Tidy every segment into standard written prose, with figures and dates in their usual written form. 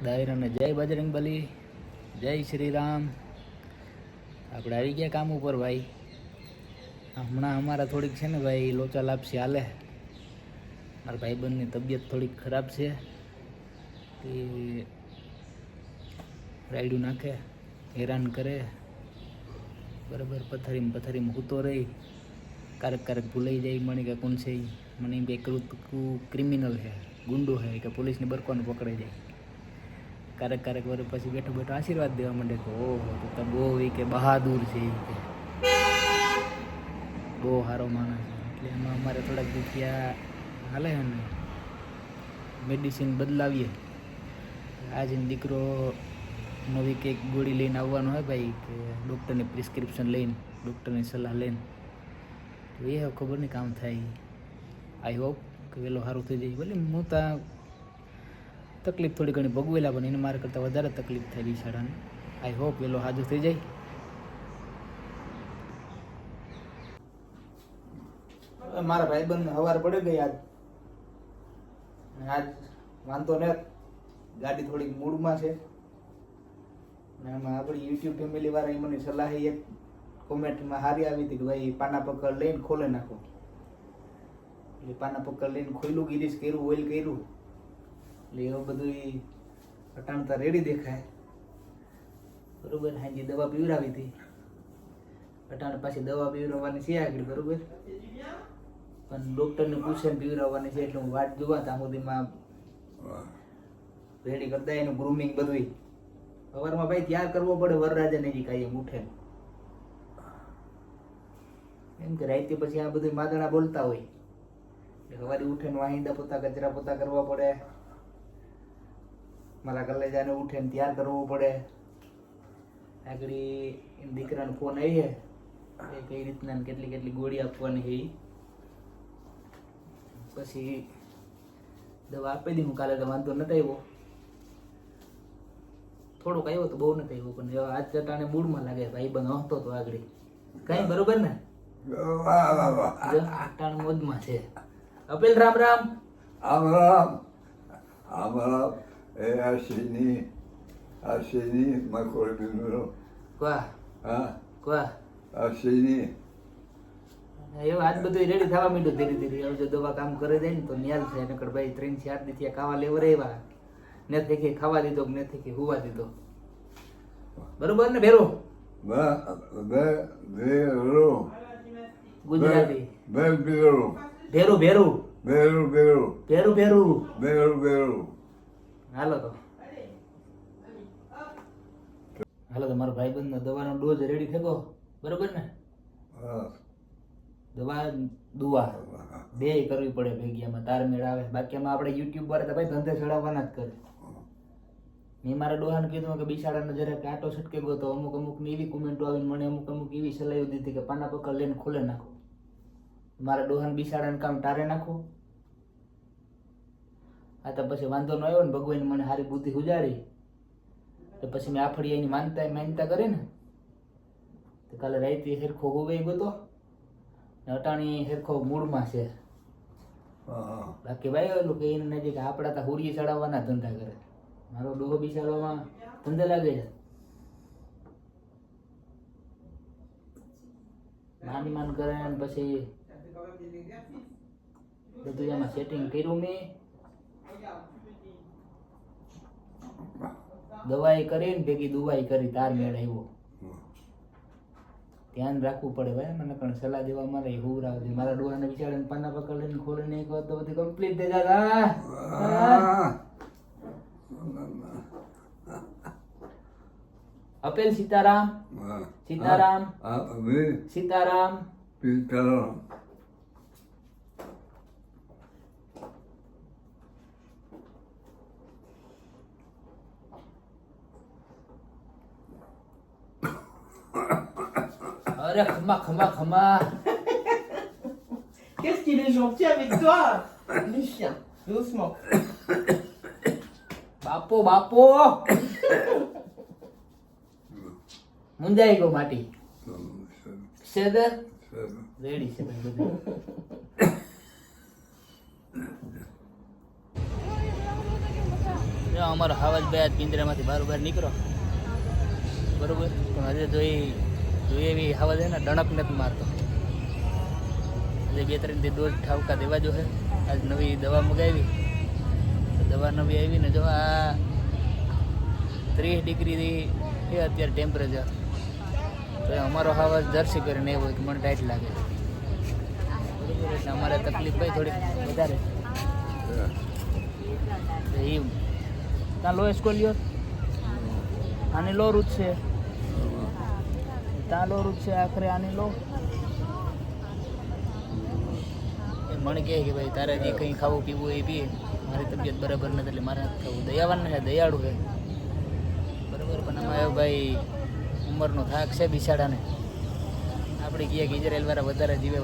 દાયરાને જય બજરંગબલી, જય શ્રી રામ. આપણે આવી ગયા કામ ઉપર ભાઈ. હમણાં અમારા થોડીક છે ને ભાઈ લોચા લાપસી હાલે. મારા ભાઈબંધની તબિયત થોડીક ખરાબ છે, એ રાયડું નાખે, હેરાન કરે બરાબર. પથારીમાં હૂતો રહી, ક્યારેક ભૂલાઈ જાય મને કે કોણ છે. મને એમ કે ક્રિમિનલ છે, ગુંડો છે કે પોલીસની બરકોને પકડાઈ જાય. ક્યારેક વર્ષ પછી બેઠો આશીર્વાદ દેવા માંડે કે ઓહો તો તો બહુ એ કે બહાદુર છે, એ કે બહુ સારો માણસ છે. એટલે એમાં અમારે થોડાક દુખિયા હાલે છે ને, મેડિસિન બદલાવીએ. આજે દીકરો નવી કંઈક ગોળી લઈને આવવાનો હોય ભાઈ, કે ડૉક્ટરની પ્રિસ્ક્રિપ્શન લઈને, ડૉક્ટરની સલાહ લઈને. તો એ ખબર નહીં કામ થાય. આઈ હોપ કે વહેલો સારું થઈ જાય. ભલે હું ત્યાં તકલીફ થોડી ઘણી ભોગવેલા, પણ એને મારા કરતાં વધારે તકલીફ થાય બિચારાને. આઈ હોપ વહેલો સાજુ થઈ જાય. મારા ભાઈબંધ સવાર પડે ગઈ આજ વાંધો ને, ગાડી થોડીક મૂડમાં છે. અને એમાં આપણી યુટ્યુબ ફેમિલી વાળા મને સલાહ એક કોમેન્ટમાં સારી આવી હતી કે ભાઈ પાના પકડ લઈને ખોલે નાખો. એટલે પાના પકડ લઈને ખોયલું, ગિરીશ કર્યું, ઓઇલ કર્યું, એટલે એવું બધું અટાણતા રેડી દેખાય બરોબર. હાજી દવા પીવડાવી હતી, અટાણ પાછી દવા પીવડાવવાની છે આગળ બરોબર, પણ ડૉક્ટરને પૂછે પીવડાવવાની છે. એટલે હું વાટ જોવા ત્યાં સુધીમાં રેડી કરતા એનું ગ્રુમિંગ બધું સવારમાં ભાઈ તૈયાર કરવો પડે. વરરાજાને જે કાંઈ એમ ઉઠે એમ કે રાતે પછી આ બધું માદણા બોલતા હોય, એટલે સવારે ઉઠે ને વાહિંદા પોતા કચરા પોતા કરવા પડે. મારા કલેજાને ઉઠે ને તૈયાર કરવો પડે. આગળ દીકરાનો ફોન આવી છે, એ કઈ રીતના કેટલી ગોળી આપવાની છે. પછી દવા આપી દી. હું કાલે તો વાંધો નથી આવ્યો, થોડોક આવ્યો તો બહુ નથી આવ્યો, પણ આજ ચટાણે મૂડમાં લાગે. ભાઈ બંધ હસતો તો આગળ કઈ બરોબર ને, ચટાણ મોજમાં છે. અપીલ રામ રામ. આમ રામ આમ રામ. એ આશીની મકોર બિનો વાહ હા વાહ. આશીની એવું આજ બધું રેડી થવા માંડ્યું ધીરે ધીરે. હવે જો દવા કામ કરે જાય ને તો ન્યાલ છે. નકર ભાઈ 3-4 દિવસ ખાવા લેવા રહેવા નથી કે ખાવા દીધો કે નથી કે હુવા દીધો બરોબર ને. ભેરો ગુજરાતી ભેરું હાલો તો મારો ભાઈબંધ નો દવાનો ડોઝ રેડી થયો બરોબર ને. દવા દુવા બે કરવી પડે ભેગી, એમાં તારમેળ આવે. બાકી એમાં આપણે યુટ્યુબ વાળા તો ભાઈ ધંધે ચડાવવાના જ કરે. મેં મારા ડોહાને કીધું કે બિચારાને જરાક આટો છટકે ગયો તો અમુક ની એવી કોમેન્ટો આવીને મને અમુક એવી સલાહ દીધી કે પાના પકડ લઈને ખોલે નાખો. મારા ડોહાને બિચારાને કામ તારે નાખો. આ તો પછી વાંધો ન આવ્યો ને, ભગવાન મને સારી બુદ્ધિ ગુજારી તો પછી મેં આફડી એની માનતા કરી ને, તો કાલે રાતે હેરખો હોવાઈ ગયો તો અટાણી હેરખો મૂળમાં છે. બાકી ભાઈ ઓલું કે એને નથી કે આપડા તો હુરી ચડાવવાના ધંધા કરે. મારો ડોહો બિચારવામાં ધંધા લાગે છે. માન કરે ને પછી બધું એમાં સેટિંગ કર્યું. મેં દવાઈ કરીને ભેગી દુવાઈ કરી, તાર મેળ આવ્યો. ધ્યાન રાખવું પડે ભાઈ. મને પણ સલાહ દેવા મારે હું રાખજે. મારા ડોહાને બિચારાને પાના પકડ લઈને ખોલીને એક વાર તો બધી કમ્પ્લીટ થઈ જાય. અપેલ સીતારામ સીતારામ સીતારામ સીતારામ. અરે ખમા. Qu'est-ce qu'il est gentil avec toi, les chiens. Doucement. બાપો મુંજાઈ ગયો માટી. સેદર રેડી છે ભાઈ બધું. જો અમારો હાવજ ભાઈ આજ પિંજરામાંથી બહાર નીકળો બરોબર, પણ હજે જોઈએ એવી હાવજ હે ને ડણક નથી મારતો. હજે 2-3 દી દોઢ ઠાવકા દેવા જો હે. આજ નવી દવા મગાવી, દવા નવી આવી ને જો આ 30 ડિગ્રી છે અત્યારે ટેમ્પરેચર. તો અમારો હાવજ જર્સી કરીને એવો કે મને ટાઈટ લાગે બરોબર, એટલે અમારે તકલીફ ભાઈ થોડીક વધારે. એ ત્યાં લો સ્કોર લ્યો, આની લો રૂટ છે, ત્યાં લો રૂટ છે, આખરે આની લો. એ મને કહે કે ભાઈ તારે જે કંઈ ખાવું પીવું એ પીએ, મારી તબિયત બરાબર નથી એટલે મારે નથી ખાવું. દયાવાન છે, દયાળુ છે બરાબર, પણ આમાં ભાઈ ઉંમરનો થાક છે બિસાડાને. આપણે કહીએ કે ઇઝરાયલવાળા વધારે જીવે,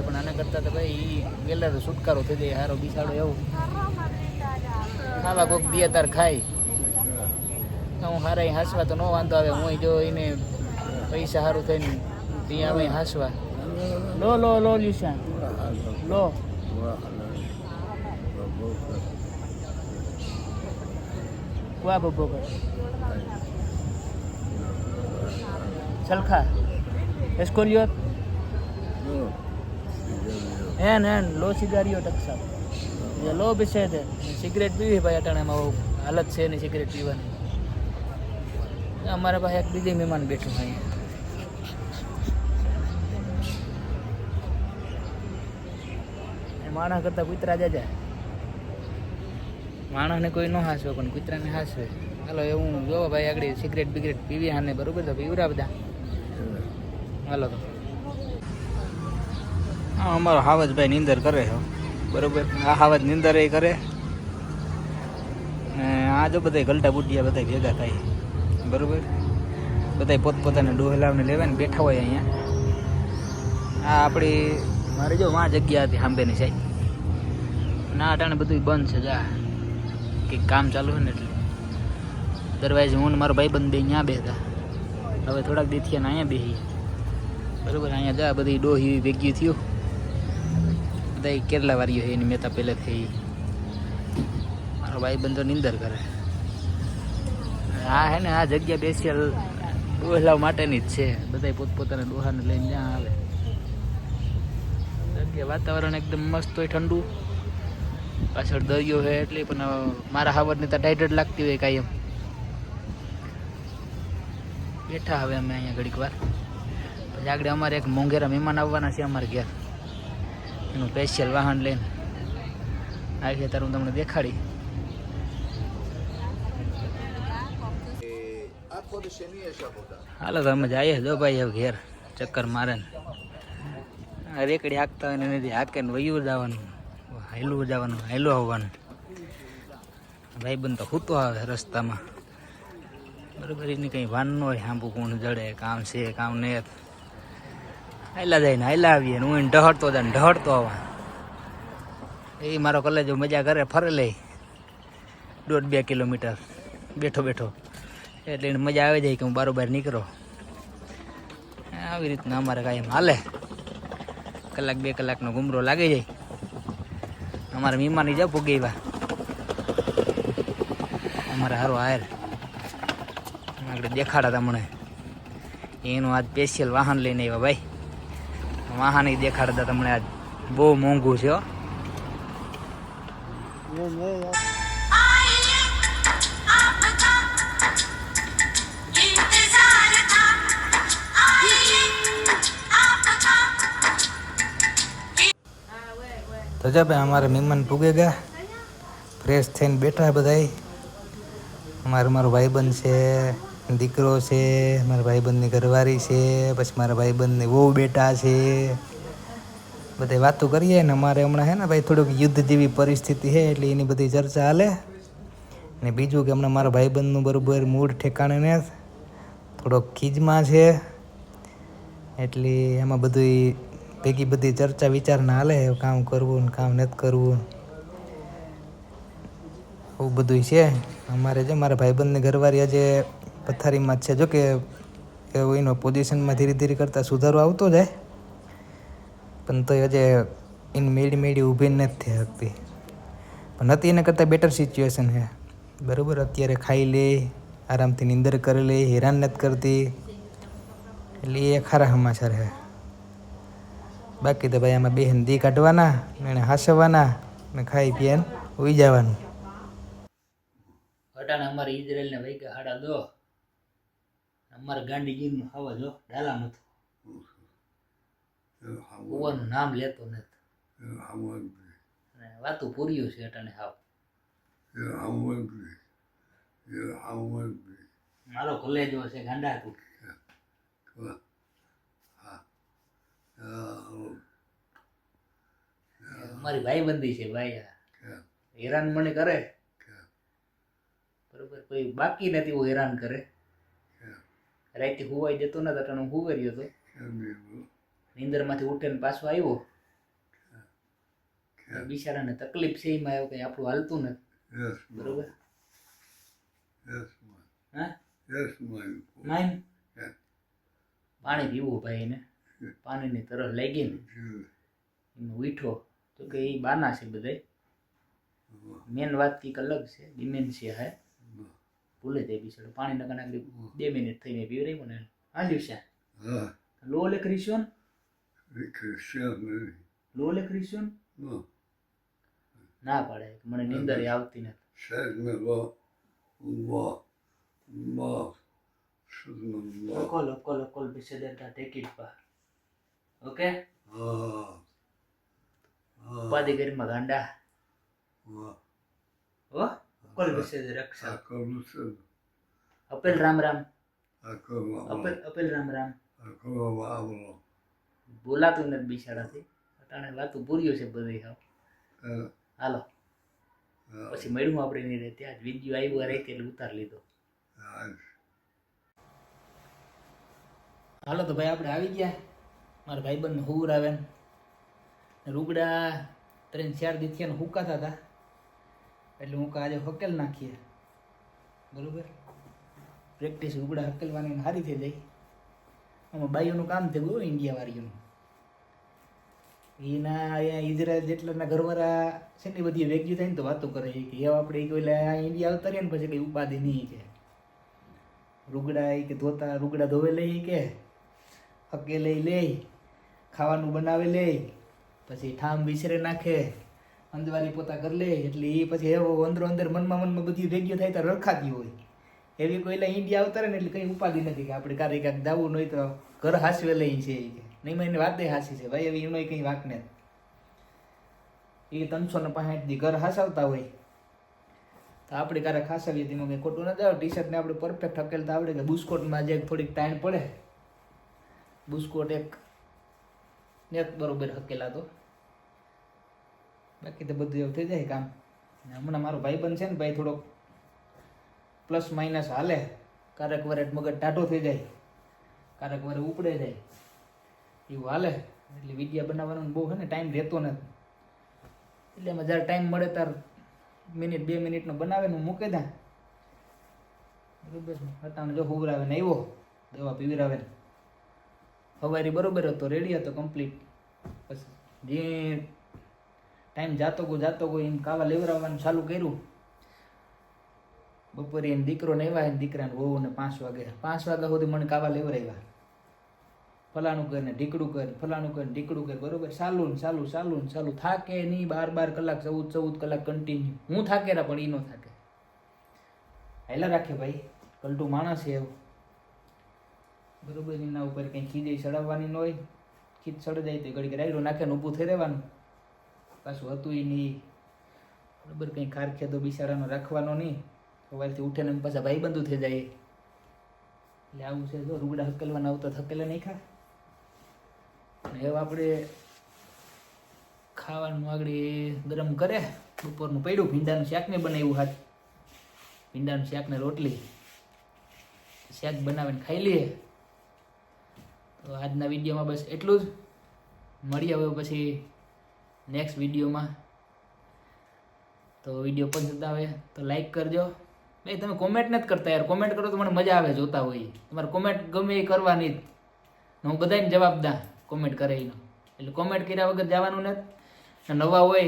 પણ આના કરતાં તો ભાઈ એ વેલાનો છુટકારો થઈ જાય. સારો બિસાડો એવું ખાવા કોઈક દે તાર ખાય. હું હારા હાંસવા તો ન વાંધો આવે. હું જો એને પૈસા સારું થઈને ત્યાં આવે હાંસવા. લો લ્યુસા લો. કુવા બબ્બો કર ચલખા એસ્કોલિયો એન લો સિગારીઓ ટકસા લો બેસે છે. સિગરેટ પીવી ભાઈ અટાણામાં હાલત છે ને સિગરેટ પીવાની. અમારા પાસે એક બીજે મહેમાન બેઠું ભાઈ. માણસ કરતા કૂતરા જાજા. માણસને કોઈ ન હાંસવે પણ કૂતરાને હાંસવે. હાલો એવું જોવો ભાઈ આગળ સિગરેટ બિગરેટ પીવી હાને બરોબર, તો પીવરા બધા. હાલો તો હા, અમારો હાવજ ભાઈ નીંદર કરે છે બરોબર. આ હાવજ નીંદર એ કરે ને આ જો બધા ગલટા બુટિયા બધા ભેગા થાય બરોબર. બધા પોતપોતાના ડોહલાવને લેવા ને બેઠા હોય અહીંયા. આ આપણી મારે જો વાં જગ્યા હતી સાંભેની સાઈડ, ના અટાણે બધું બંધ છે. જા કંઈક કામ ચાલુ હોય ને એટલે દરવાજે હું ને મારો ભાઈબંધ બે ત્યાં બેસતા. હવે થોડાક દી થયા ને અહીંયા બેસીએ બરોબર. અહીંયા જા બધી ડોહી ભેગી થયું, બધા કેટલા વારીઓ એની મહેતા પહેલે થઈ. મારો ભાઈબંધ તો નીંદર કરે. આ હે ને આ જગ્યા સ્પેશિયલ ડોહલા માટેની જ છે. બધા પોતપોતાના ડોહાને લઈને ત્યાં આવે. જગ્યા વાતાવરણ એકદમ મસ્ત હોય, ઠંડુ. પાછળ દરિયો છે એટલે પણ મારા હાવડને તો ટાઈટ જ લાગતી હોય કાંઈ. એમ બેઠા હવે અમે અહીંયા ઘડીક વાર. પછી આગળ અમારે એક મોંઘેરા મહેમાન આવવાના છે અમારે ઘેર. એનું સ્પેશિયલ વાહન લઈને આવી ત્યારે હું તમને દેખાડી. હાલો તો અમે જઈએ જો ભાઈ હવે ઘેર ચક્કર મારે ને રેકડી હાંકતા હોય ને નથી હાકે ને વયું જવાનું, હાયલું આવવાનું. ભાઈબંધ તો હૂતો આવે રસ્તામાં બરોબર. એની કંઈ ભાન ન હોય, હાંભું કોણ જડે, કામ છે કામ નહીં. હાયલા જાય ને હાયલા આવીએ ને હું એને ઢહડતો જાય ને ઢહડતો આવવા. એ મારો કલેજો મજા કરે, ફરે લે 1.5-2 કિલોમીટર બેઠો એટલે એને મજા આવી જાય કે હું બારોબાર નીકળો. આવી રીતના અમારે કાંઈ હાલે. 1-2 કલાકનો ગુમરો લાગી જાય. અમારે મહેમાની જાવ ભોગવ્યા અમારે હારો હાર આગળ દેખાડા તમને. એનું આજ સ્પેશિયલ વાહન લઈને આવ્યા ભાઈ. વાહન દેખાડતા તમને આજ બહુ મોંઘું છે. તો જા ભાઈ અમારા મહેમાન પૂગે ગયા, ફ્રેશ થઈને બેઠા બધાય. મારો ભાઈબંધ છે, દીકરો છે, મારા ભાઈબંધની ઘરવાળી છે, પછી મારા ભાઈબંધની વહુ બેટા છે. બધી વાતો કરીએ ને. અમારે હમણાં છે ને ભાઈ થોડુંક યુદ્ધ જેવી પરિસ્થિતિ છે એટલે એની બધી ચર્ચા હાલે. ને બીજું કે હમણાં મારા ભાઈબંધનું બરાબર મૂડ ઠેકાણે ને થોડોક ખીજમાં છે એટલે એમાં બધું ભેગી બધી ચર્ચા વિચારના હાલે. કામ કરવું ને કામ નથી કરવું એવું બધું છે. અમારે જો મારા ભાઈબંધની ઘરવાળી આજે પથારીમાં જ છે. જો કે એનો પોઝિશનમાં ધીરે ધીરે કરતાં સુધારો આવતો જાય, પણ તો હજે એની મેળી ઊભી નથી થઈ શકતી. પણ નથી એના કરતાં બેટર સિચ્યુએશન છે. બરાબર અત્યારે ખાઈ લે આરામથી નીંદર કરી લે હેરાન નથી કરતી એટલે એ ખરા સમાચાર છે બાકી તો ભાઈ આમાં બેન દી કાઢવાના એને હાસવાના ને ખાઈ પીને ઉઈ જવાનું અટાણે અમારે ઇઝરાયલને વાગ્યા હાડા દો અમારે ગાંધીજીનું ખાવા જો ડાલા નથી કુવાનું નામ લેતો નથી અને વાતું પૂર્યું છે અટાણે હાવ મારો કોલેજો છે ગાંડા તું મારી ભાઈબંધી છે ભાઈ હેરાન મને કરે બરોબર કોઈ બાકી નથી હું હેરાન કરે રાતે હુવાઈ જતો ને અટાણે હું હુવેર્યો હતો નીંદરમાંથી ઉઠીને પાછો આવ્યો બિચારાને તકલીફ છે એમાં એવું કઈ આપણું હાલતું નથી બરોબર હા માઇન પાણી પીવું ભાઈ ને પાણીની તરફ લાગી ને એમાં ઉઠો તો કે એ બાના છે બધા મેન વાત કંઈક અલગ છે ડિમેન્શિયા હે ભૂલે જાય બિચારો પાણી નકા નાખી 2 મિનિટ થઈ મેં પીવી રહ્યું ને હાલ્યું છે લો લે ક્રિશ્ચન લો લે ક્રિશ્ચન ના પાડે મને નીંદર આવતી નથી કોલ પીછે દેતા ટિકિટ પર ઓકે ઉપાધિ કરીમાં ગાંડા ઓ કોલ પીછે દે રક્ષા અપેલ રામ રામ અપેલ રામ રામ બોલાતું નથી બિચારાથી અટાણે વાતું પૂર્યું છે બધી હાલો પછી મળ્યું આપણે નહીં રહે ત્યાં જ વિડીયો આવ્યો રહે એટલે ઉતાર લીધો હાલો તો ભાઈ આપણે આવી ગયા મારા ભાઈબંધને હુર આવે ને રૂગડા 3-4 દી થયા ને હુકાતા હતા એટલે હું આજે હકેલ નાખીએ બરોબર પ્રેક્ટિસ રૂગડા હકેલવાની સારી થઈ જાય આમાં બાઈઓનું કામ થયું ગયું ઇન્ડિયા વાળીઓનું એના અહીંયા ઇઝરાયલ જેટલાના ઘરવાળા છે ને બધી વેગ્યુ થાય ને તો વાતો કરે કે એવા આપણે કોઈ ઇન્ડિયા આવતા રહ્યા ને પછી કંઈ ઉપાધિ નહીં કે રૂગડા કે ધોતા રૂગડા ધોવે લઈ કે હકે લે ખાવાનું બનાવે લે પછી ઠામ વિસરે નાખે અંદવારી પોતા કરી લે એટલે એ પછી એવો અંદર મનમાં બધી વેગ્યુ થાય તો રખાતી હોય એવી કોઈ ઇન્ડિયા આવતા ને એટલે કંઈ ઉપાધિ નથી કે આપણે ક્યારેક ક્યાંક દાવું નહીં તો ઘર હાસવે લઈ છે નહીં મને વાતે હાસી છે ભાઈ એવી એમાં કંઈ વાત ને એ 365 દી ઘર હાસવતા હોય તો આપણે ક્યારેક હાસવીએ તેમાં કંઈ ખોટું ન જાવ ટી-શર્ટને આપણે પરફેક્ટ હકેલતા આવડે કે બુસ્કોટમાં જે થોડીક ટાઈમ પડે બુસ્કોટ એક બરોબર હકેલા તો બાકી તો બધું એવું થઈ જાય કામ હમણાં મારો ભાઈબંધ છે ને ભાઈ થોડોક પ્લસ માઇનસ હાલે ક્યારેક વાર મગજ ટાઢો થઈ જાય ક્યારેક વાર ઉપડે જાય એવું હાલે એટલે વિડીયો બનાવવાનો બહુ છે ને ટાઈમ રહેતો નથી એટલે એમાં જ્યારે ટાઈમ મળે ત્યારે મિનિટ 2 મિનિટનો બનાવે ને હું મૂકી દઉં બરોબર અટાણે જો હુવરાવે ને આવ્યો દવા પીવરાવે ને સવારી બરોબર હતો રેડી હતો કમ્પ્લીટ પછી જે ટાઈમ જાતો ગયો એમ કાવા લેવરાવવાનું ચાલુ કર્યું બપોરે એમ દીકરો ને આવ્યા દીકરાને વહુ ને 5 વાગ્યા સુધી મને કાવા લેવરાવ્યા ફલાણું કરીને ઢીકડું કર ફલાણું કરીને ઢીકડું કર બરોબર ચાલુ થાકે નહીં 12 કલાક 14 કલાક કન્ટિન્યુ હું થાકેરા પણ એ ન થાકે હેલા રાખે ભાઈ કલટું માણસ છે એવું બરોબર એના ઉપર કંઈ ખીજે ચડાવવાની ન હોય ખીજ ચડી જાય તો ઘડીક રાયડું નાખે ને ઊભું થઈ રહેવાનું પાછું હતું એ નહીં બરોબર કંઈ ખારખેદો બિચારાનો રાખવાનો નહીં સવારથી ઉઠે ને પાછા ભાઈબંધુ થઈ જાય એટલે આવું છે જો રૂગડા હકેલવાના આવતા થકેલા નહીં ખા અને હવે આપણે ખાવાનું આગળ ગરમ કરે બપોરનું પડ્યું ભીંડાનું શાક ને બનાવ્યું હાથ ભીંડાનું શાક ને રોટલી શાક બનાવીને ખાઈ લઈએ તો આજના વિડીયોમાં બસ એટલું જ મળીએ હવે પછી નેક્સ્ટ વિડીયોમાં તો વિડીયો પસંદ આવે તો લાઈક કરજો ભાઈ તમે કોમેન્ટ નથી કરતા યાર કોમેન્ટ કરો તો મને મજા આવે જોતા હોય તમારે કોમેન્ટ ગમે એ કરવાની જ હું બધાને જવાબ દા કોમેન્ટ કરે એનો એટલે કોમેન્ટ કર્યા વગર જવાનું નથી નવા હોય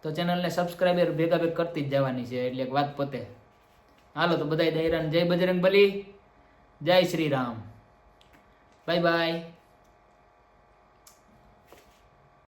તો ચેનલને સબસ્ક્રાઈબર ભેગા કરતી જ જવાની છે એટલે એક વાત પતે હાલો તો બધાય દૈરાને જય બજરંગ બલી, જય શ્રી રામ, બાય બાય.